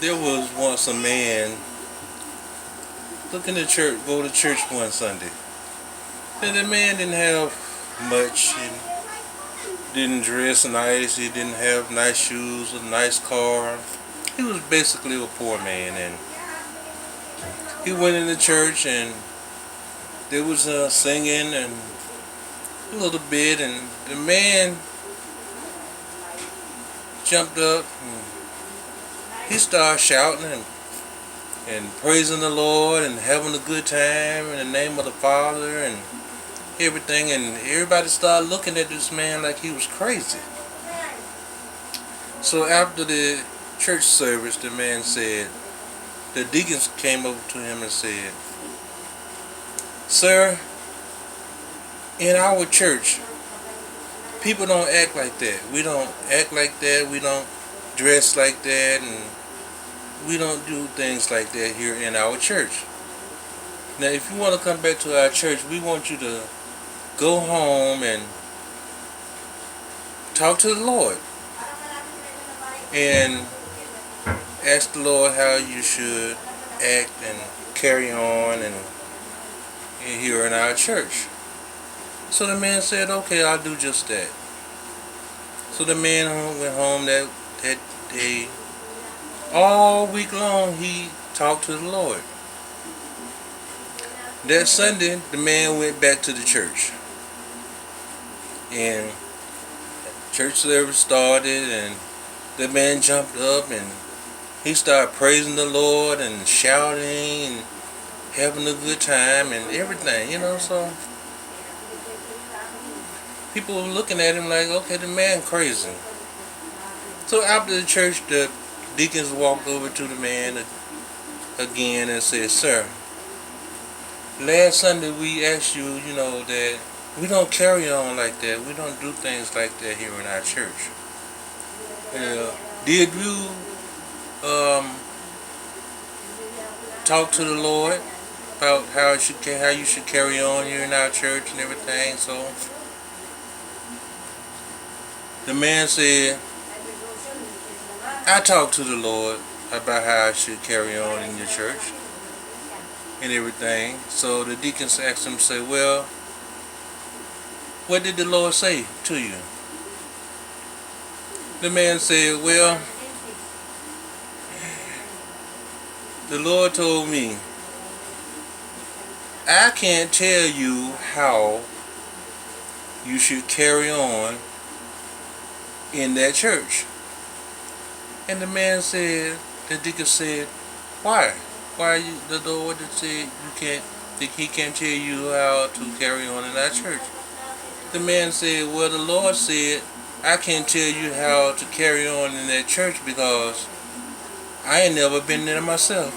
There was once a man looking to church, go to church one Sunday. And the man didn't have much, and didn't dress nice. He didn't have nice shoes, a nice car. He was basically a poor man, and he went into church, and there was singing and a little bit, and the man jumped up and he started shouting and praising the Lord and having a good time in the name of the Father and everything, and everybody started looking at this man like he was crazy. So after the church service, the man said, the deacons came over to him and said, "Sir, in our church, people don't act like that. We don't act like that. We don't dress like that, and we don't do things like that here in our church. Now, if you want to come back to our church, we want you to go home and talk to the Lord and ask the Lord how you should act and carry on and here in our church." So the man said, "Okay, I'll do just that." So the man went home that day. All week long he talked to the Lord. That Sunday the man went back to the church. And church service started, and the man jumped up and he started praising the Lord and shouting and having a good time and everything. So people were looking at him like, okay, the man crazy. So after the church, the deacons walked over to the man again and said, "Sir, last Sunday we asked you, that we don't carry on like that. We don't do things like that here in our church. Did you talk to the Lord about how you should carry on here in our church and everything?" So the man said, "I talked to the Lord about how I should carry on in your church and everything." So the deacons asked him, say, "Well, what did the Lord say to you?" The man said, "Well, the Lord told me, I can't tell you how you should carry on in that church." And the man said, the deacon said, "Why? Why the Lord said he can't tell you how to carry on in our church?" The man said, "Well, the Lord said I can't tell you how to carry on in that church because I ain't never been there myself."